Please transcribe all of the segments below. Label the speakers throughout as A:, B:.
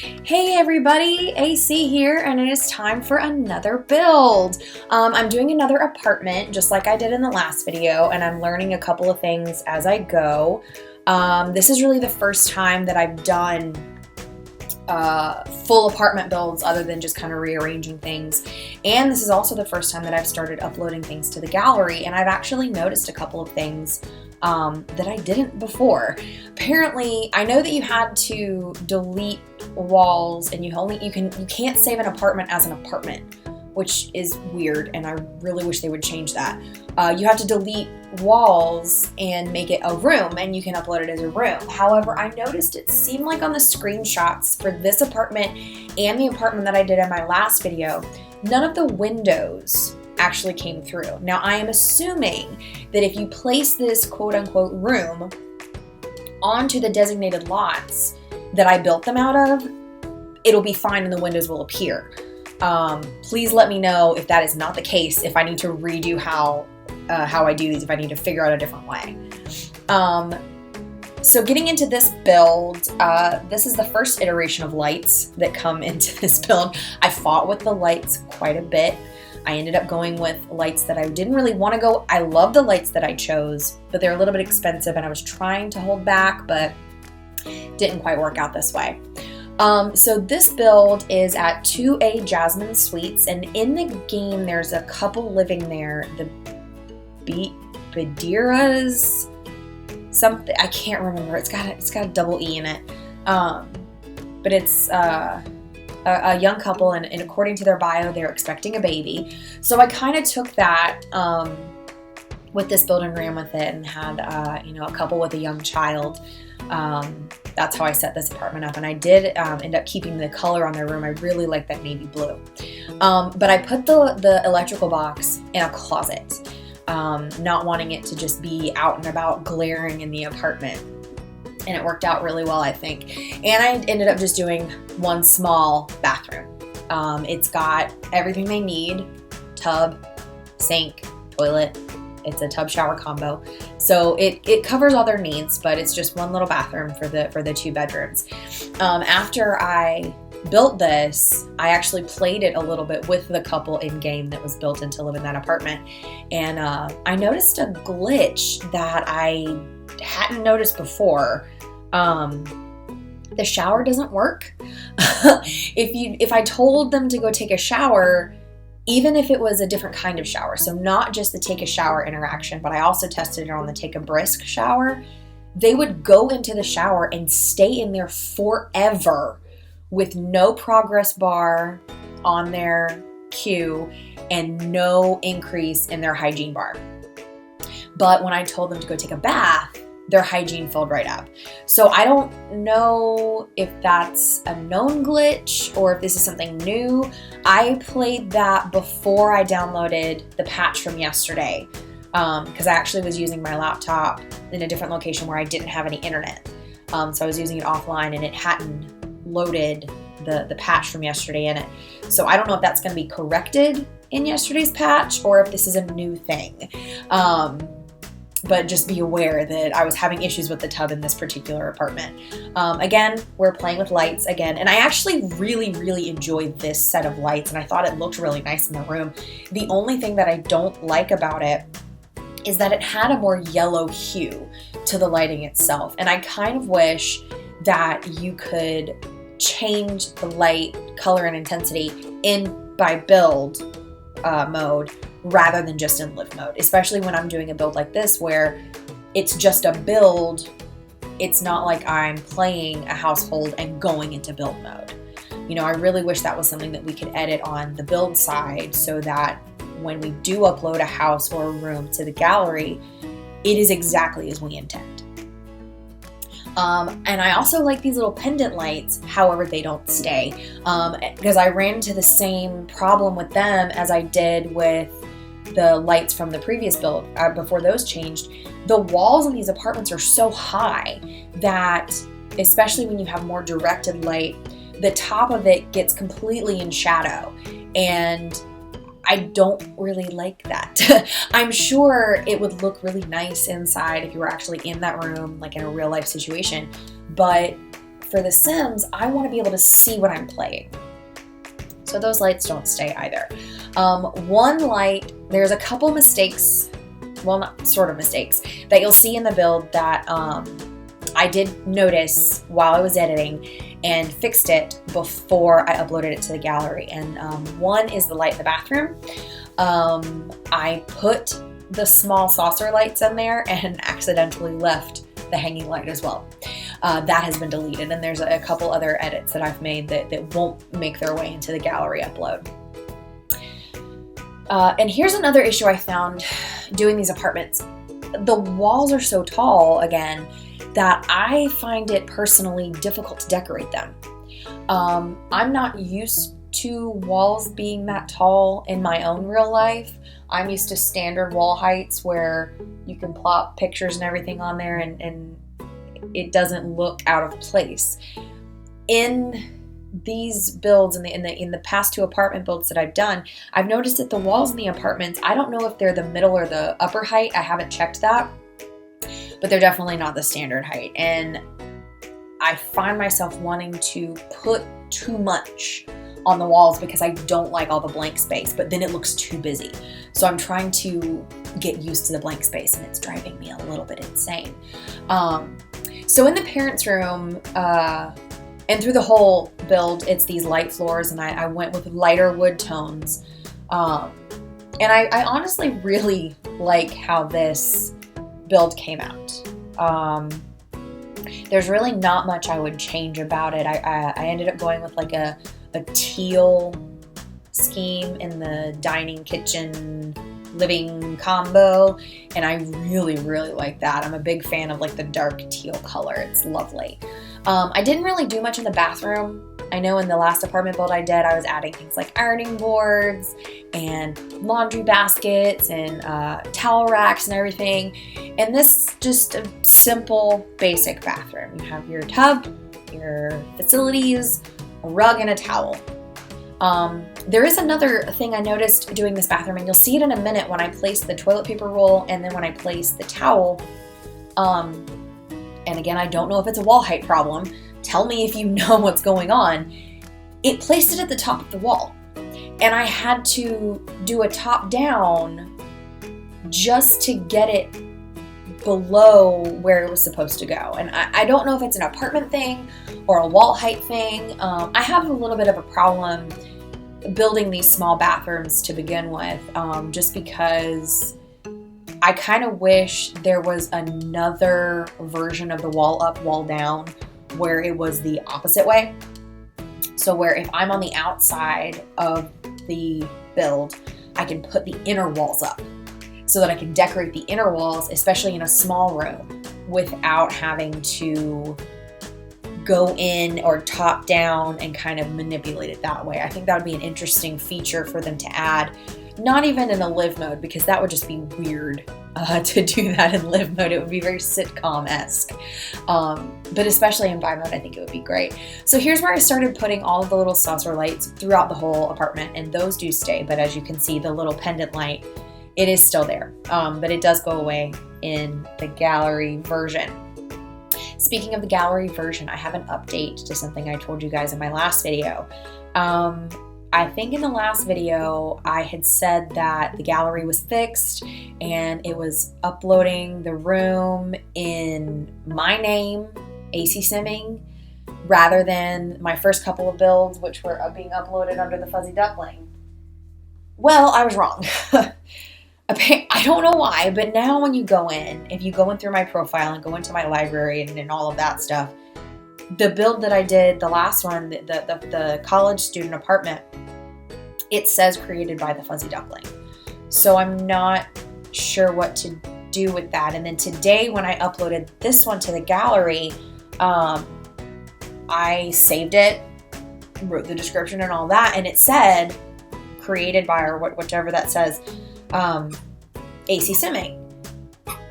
A: Hey everybody, AC here, and it is time for another build. I'm doing another apartment just like I did in the last video, and I'm learning a couple of things as I go. This is really the first time that I've done full apartment builds other than just kind of rearranging things. And this is also the first time that I've started uploading things to the gallery, and I've actually noticed a couple of things that I didn't before. Apparently, I know that you had to delete walls, and you can't save an apartment as an apartment, which is weird, and I really wish they would change that. You have to delete walls and make it a room, and you can upload it as a room. However, I noticed it seemed like on the screenshots for this apartment and the apartment that I did in my last video, none of the windows actually came through. Now, I am assuming that if you place this quote-unquote room onto the designated lots that I built them out of, it'll be fine and the windows will appear. Please let me know if that is not the case, if I need to redo how I do these, if I need to figure out a different way. So getting into this build, this is the first iteration of lights that come into this build. I fought with the lights quite a bit. I ended up going with lights that I didn't really want to go. I love the lights that I chose, but they're a little bit expensive, and I was trying to hold back, but didn't quite work out this way. So this build is at 2A Jasmine Suites, and in the game there's a couple living there, the Badiras, something, I can't remember. It's got a double E in it. But it's a young couple, and according to their bio, they're expecting a baby. So I kind of took that with this build and ran with it, and had a couple with a young child. That's how I set this apartment up, and I did end up keeping the color on their room. I really like that navy blue. But I put the electrical box in a closet, not wanting it to just be out and about glaring in the apartment. And it worked out really well, I think. And I ended up just doing one small bathroom. It's got everything they need: tub, sink, toilet. It's a tub shower combo. So it covers all their needs, but it's just one little bathroom for the two bedrooms. After I built this, I actually played it a little bit with the couple in game that was built in to live in that apartment. And I noticed a glitch that I hadn't noticed before. The shower doesn't work. If I told them to go take a shower, even if it was a different kind of shower, so not just the take a shower interaction, but I also tested it on the take a brisk shower, they would go into the shower and stay in there forever with no progress bar on their queue and no increase in their hygiene bar. But when I told them to go take a bath, their hygiene filled right up. So I don't know if that's a known glitch or if this is something new. I played that before I downloaded the patch from yesterday, because I actually was using my laptop in a different location where I didn't have any internet. So I was using it offline, and it hadn't loaded the patch from yesterday in it. So I don't know if that's going to be corrected in yesterday's patch or if this is a new thing. But just be aware that I was having issues with the tub in this particular apartment. Again, we're playing with lights again, and I actually really, really enjoyed this set of lights, and I thought it looked really nice in the room. The only thing that I don't like about it is that it had a more yellow hue to the lighting itself, and I kind of wish that you could change the light color and intensity by build mode rather than just in live mode, especially when I'm doing a build like this where it's just a build. It's not like I'm playing a household and going into build mode. I really wish that was something that we could edit on the build side, so that when we do upload a house or a room to the gallery, it is exactly as we intend. And I also like these little pendant lights, however they don't stay, because I ran into the same problem with them as I did with the lights from the previous build before those changed. The walls in these apartments are so high that, especially when you have more directed light, the top of it gets completely in shadow, and I don't really like that. I'm sure it would look really nice inside if you were actually in that room, like in a real life situation, but for The Sims, I want to be able to see what I'm playing. So those lights don't stay either. One light, there's a couple mistakes, well, not sort of mistakes, that you'll see in the build that I did notice while I was editing and fixed it before I uploaded it to the gallery. And one is the light in the bathroom. I put the small saucer lights in there and accidentally left the hanging light as well. That has been deleted, and there's a couple other edits that I've made that won't make their way into the gallery upload. And here's another issue I found doing these apartments. The walls are so tall, again, that I find it personally difficult to decorate them. I'm not used to walls being that tall in my own real life. I'm used to standard wall heights where you can plop pictures and everything on there and it doesn't look out of place. In these builds, in the past 2 apartment builds that I've done, I've noticed that the walls in the apartments, I don't know if they're the middle or the upper height. I haven't checked that, but they're definitely not the standard height. And I find myself wanting to put too much on the walls because I don't like all the blank space, but then it looks too busy. So I'm trying to get used to the blank space, and it's driving me a little bit insane. So in the parents' room, and through the whole build, it's these light floors, and I went with lighter wood tones. And I honestly really like how this build came out. There's really not much I would change about it. I ended up going with like a teal scheme in the dining, kitchen, living combo, and I really like that. I'm a big fan of like the dark teal color. It's lovely. I didn't really do much in the bathroom. I know in the last apartment build I did, I was adding things like ironing boards and laundry baskets and towel racks and everything. And this just a simple, basic bathroom. You have your tub, your facilities, a rug, and a towel. There is another thing I noticed doing this bathroom, and you'll see it in a minute when I place the toilet paper roll and then when I place the towel. And again, I don't know if it's a wall height problem. Tell me if you know what's going on. It placed it at the top of the wall, and I had to do a top down just to get it below where it was supposed to go. And I don't know if it's an apartment thing or a wall height thing. I have a little bit of a problem building these small bathrooms to begin with, just because I kind of wish there was another version of the wall up, wall down, where it was the opposite way. So where if I'm on the outside of the build, I can put the inner walls up so that I can decorate the inner walls, especially in a small room, without having to go in or top down and kind of manipulate it that way. I think that would be an interesting feature for them to add. Not even in a live mode, because that would just be weird to do that in live mode. It would be very sitcom-esque. But especially in buy mode, I think it would be great. So here's where I started putting all of the little saucer lights throughout the whole apartment, and those do stay. But as you can see, the little pendant light, it is still there. But it does go away in the gallery version. Speaking of the gallery version, I have an update to something I told you guys in my last video. I think in the last video, I had said that the gallery was fixed and it was uploading the room in my name, ACSimming, rather than my first couple of builds, which were being uploaded under the Fuzzy Duckling. Well, I was wrong. I don't know why, but now when you go in, if you go in through my profile and go into my library and all of that stuff, the build that I did, the last one, the college student apartment, it says created by the Fuzzy Duckling. So I'm not sure what to do with that. And then today when I uploaded this one to the gallery, I saved it, wrote the description and all that, and it said created by, or whichever that says, ACSimming.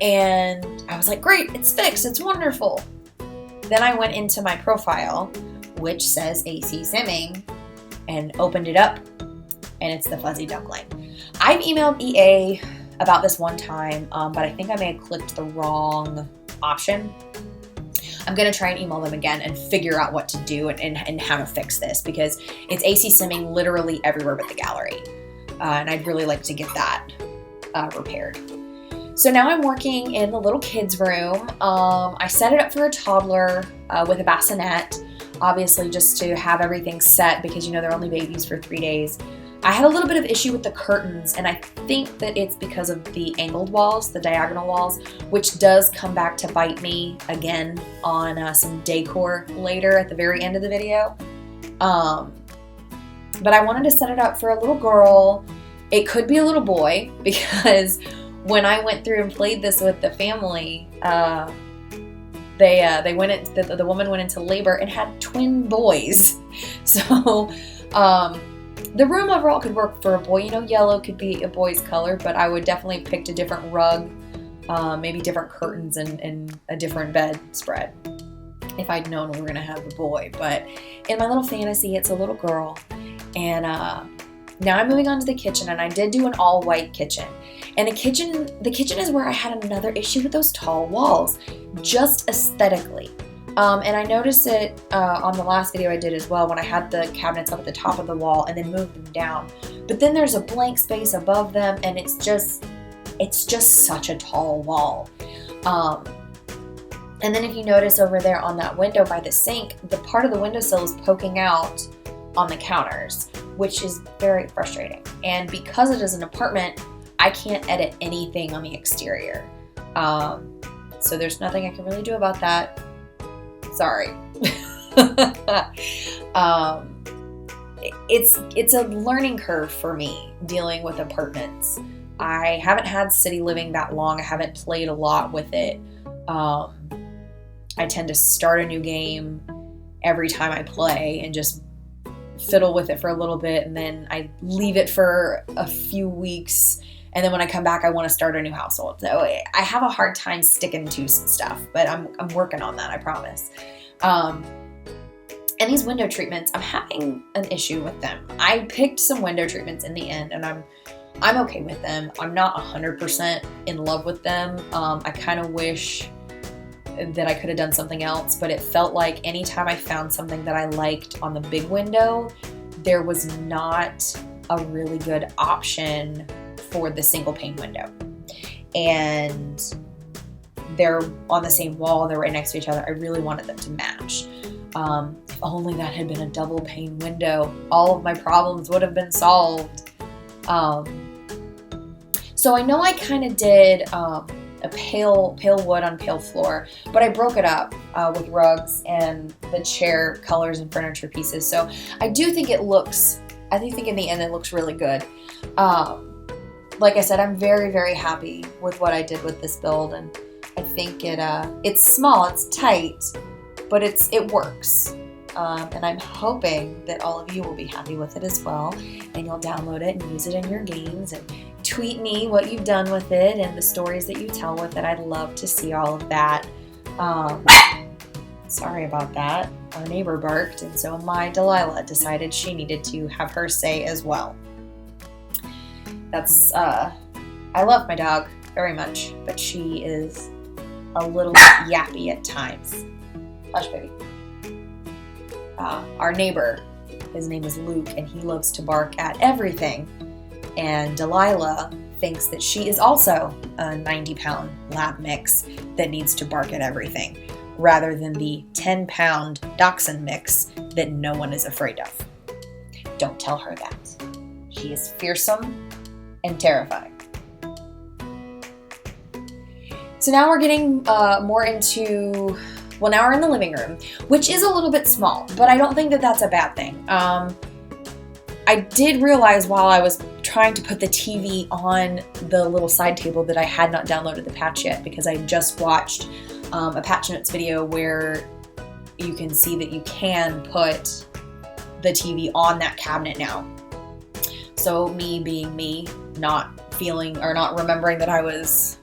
A: And I was like, great, it's fixed, it's wonderful. Then I went into my profile, which says ACSimming, and opened it up, and it's the Fuzzy Duckling. I've emailed EA about this one time, but I think I may have clicked the wrong option. I'm going to try and email them again and figure out what to do and how to fix this, because it's ACSimming literally everywhere but the gallery. And I'd really like to get that repaired. So now I'm working in the little kids room. I set it up for a toddler with a bassinet, obviously just to have everything set, because you know they're only babies for 3 days. I had a little bit of issue with the curtains, and I think that it's because of the angled walls, the diagonal walls, which does come back to bite me again on some decor later at the very end of the video. But I wanted to set it up for a little girl. It could be a little boy, because when I went through and played this with the family, the woman went into labor and had twin boys. So the room overall could work for a boy. You know, yellow could be a boy's color, but I would definitely pick a different rug, maybe different curtains and a different bedspread if I'd known we were gonna have a boy. But in my little fantasy, it's a little girl. And now I'm moving on to the kitchen, and I did do an all-white kitchen. And the kitchen is where I had another issue with those tall walls, just aesthetically. And I noticed it on the last video I did as well, when I had the cabinets up at the top of the wall and then moved them down. But then there's a blank space above them, and it's just such a tall wall. And then if you notice over there on that window by the sink, the part of the windowsill is poking out on the counters, which is very frustrating. And because it is an apartment, I can't edit anything on the exterior. So there's nothing I can really do about that. Sorry. It's a learning curve for me dealing with apartments. I haven't had city living that long. I haven't played a lot with it. I tend to start a new game every time I play and just fiddle with it for a little bit, and then I leave it for a few weeks, and then when I come back I want to start a new household. So I have a hard time sticking to some stuff, but I'm working on that, I promise. And these window treatments, I'm having an issue with them. I picked some window treatments in the end, and I'm okay with them. I'm not 100% in love with them. I kind of wish that I could have done something else, but it felt like anytime I found something that I liked on the big window, there was not a really good option for the single pane window. And they're on the same wall, they're right next to each other. I really wanted them to match. If only that had been a double pane window, all of my problems would have been solved. So I know I kind of did a pale wood on pale floor, but I broke it up with rugs and the chair colors and furniture pieces. So I do think in the end it looks really good. Like I said, I'm very, very happy with what I did with this build, and I think it's small, it's tight, but it works. And I'm hoping that all of you will be happy with it as well, and you'll download it and use it in your games, and tweet me what you've done with it and the stories that you tell with it. I'd love to see all of that. Sorry about that. Our neighbor barked, and so my Delilah decided she needed to have her say as well. I love my dog very much, but she is a little bit yappy at times. Hush, baby. Our neighbor, his name is Luke, and he loves to bark at everything. And Delilah thinks that she is also a 90-pound lab mix that needs to bark at everything, rather than the 10-pound dachshund mix that no one is afraid of. Don't tell her that. She is fearsome and terrifying. So now we're getting more into... Well, now we're in the living room, which is a little bit small, but I don't think that that's a bad thing. I did realize while I was trying to put the TV on the little side table that I had not downloaded the patch yet, because I just watched a patch notes video where you can see that you can put the TV on that cabinet now. So me being me, not feeling or not remembering that I was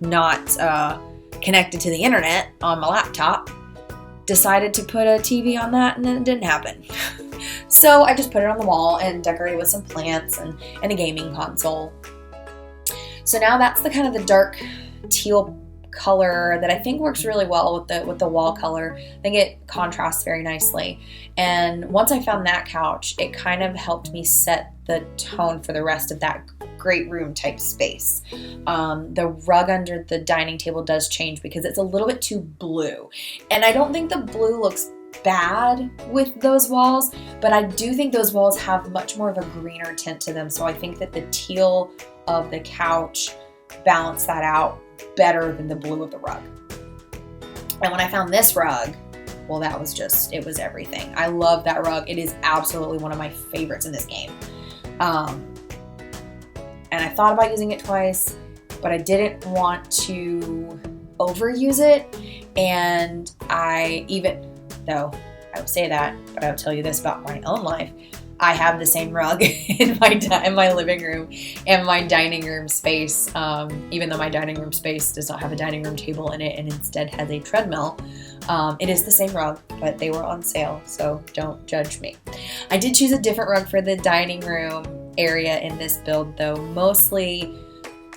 A: not connected to the internet on my laptop, decided to put a TV on that, and then it didn't happen. So I just put it on the wall and decorated with some plants and a gaming console. So now that's the kind of the dark teal color that I think works really well with the wall color. I think it contrasts very nicely. And once I found that couch, it kind of helped me set the tone for the rest of that great room type space. The rug under the dining table does change because it's a little bit too blue. And I don't think the blue looks bad with those walls, but I do think those walls have much more of a greener tint to them. So I think that the teal of the couch balanced that out better than the blue of the rug. And when I found this rug, well, that was just, it was everything. I love that rug. It is absolutely one of my favorites in this game. And I thought about using it twice, but I didn't want to overuse it. And though I would say that, but I will tell you this about my own life. I have the same rug in my living room and my dining room space, even though my dining room space does not have a dining room table in it and instead has a treadmill. It is the same rug, but they were on sale, so don't judge me. I did choose a different rug for the dining room area in this build, though, mostly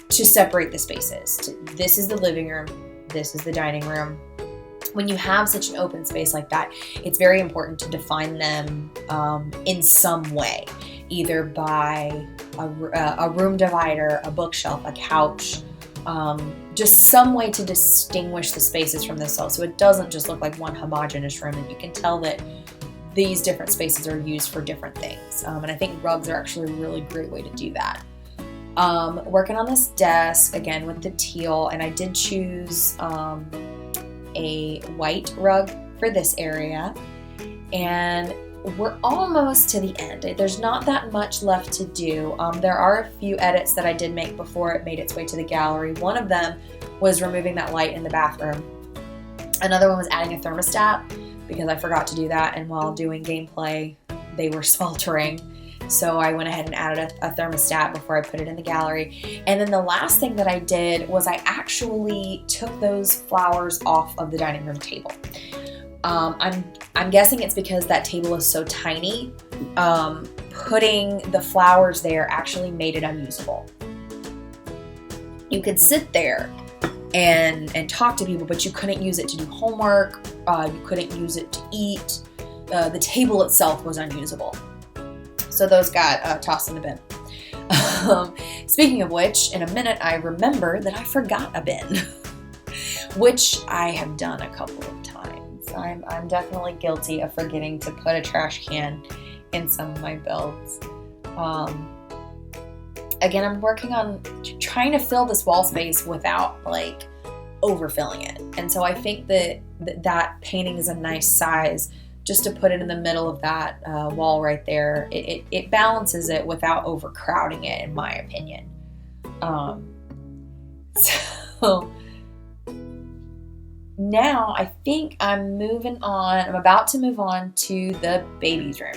A: to separate the spaces. This is the living room, this is the dining room. When you have such an open space like that, it's very important to define them in some way, either by a room divider, a bookshelf, a couch, just some way to distinguish the spaces from this cell so it doesn't just look like one homogeneous room, and you can tell that these different spaces are used for different things. And I think rugs are actually a really great way to do that. Working on this desk, again with the teal, and I did choose a white rug for this area, and we're almost to the end. There's not that much left to do. There are a few edits that I did make before it made its way to the gallery. One of them was removing that light in the bathroom. Another one was adding a thermostat because I forgot to do that, and while doing gameplay they were sweltering. So I went ahead and added a thermostat before I put it in the gallery. And then the last thing that I did was I actually took those flowers off of the dining room table. I'm guessing it's because that table is so tiny. Putting the flowers there actually made it unusable. You could sit there and talk to people, but you couldn't use it to do homework. You couldn't use it to eat. The table itself was unusable. So those got tossed in the bin. Speaking of which, in a minute I remember that I forgot a bin, which I have done a couple of times. I'm definitely guilty of forgetting to put a trash can in some of my builds. Again, I'm working on trying to fill this wall space without like overfilling it. And so I think that painting is a nice size just to put it in the middle of that wall right there. It balances it without overcrowding it, in my opinion. So now I think I'm about to move on to the baby's room.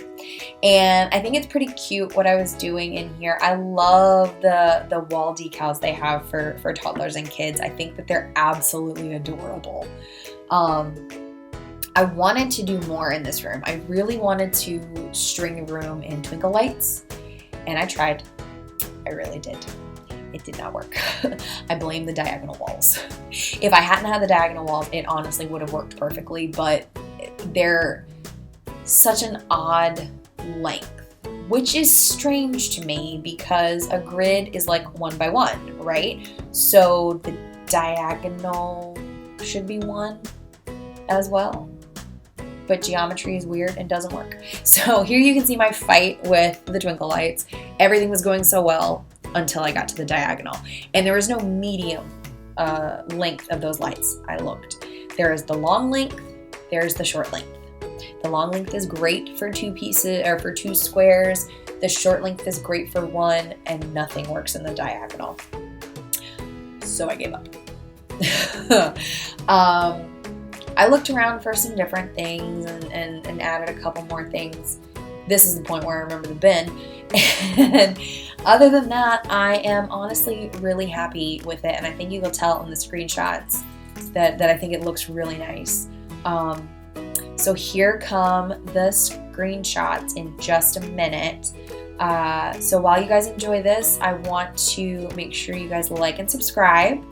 A: And I think it's pretty cute what I was doing in here. I love the wall decals they have for toddlers and kids. I think that they're absolutely adorable. I wanted to do more in this room. I really wanted to string the room in twinkle lights, and I tried. I really did. It did not work. I blame the diagonal walls. If I hadn't had the diagonal walls, it honestly would have worked perfectly, but they're such an odd length, which is strange to me because a grid is like 1 by 1, right? So the diagonal should be 1 as well. But geometry is weird and doesn't work. So here you can see my fight with the twinkle lights. Everything was going so well until I got to the diagonal. And there was no medium length of those lights. I looked. There is the long length, there's the short length. The long length is great for 2 pieces or for 2 squares. The short length is great for 1, and nothing works in the diagonal. So I gave up. I looked around for some different things and added a couple more things. This is the point where I remember the bin. And other than that, I am honestly really happy with it. And I think you will tell in the screenshots that I think it looks really nice. So here come the screenshots in just a minute. So while you guys enjoy this, I want to make sure you guys like and subscribe.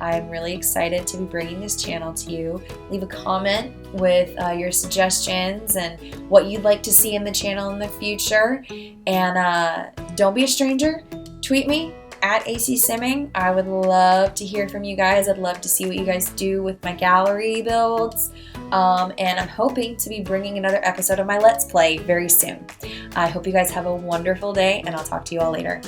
A: I'm really excited to be bringing this channel to you. Leave a comment with your suggestions and what you'd like to see in the channel in the future. And don't be a stranger. Tweet me at ACSimming. I would love to hear from you guys. I'd love to see what you guys do with my gallery builds. And I'm hoping to be bringing another episode of my Let's Play very soon. I hope you guys have a wonderful day, and I'll talk to you all later.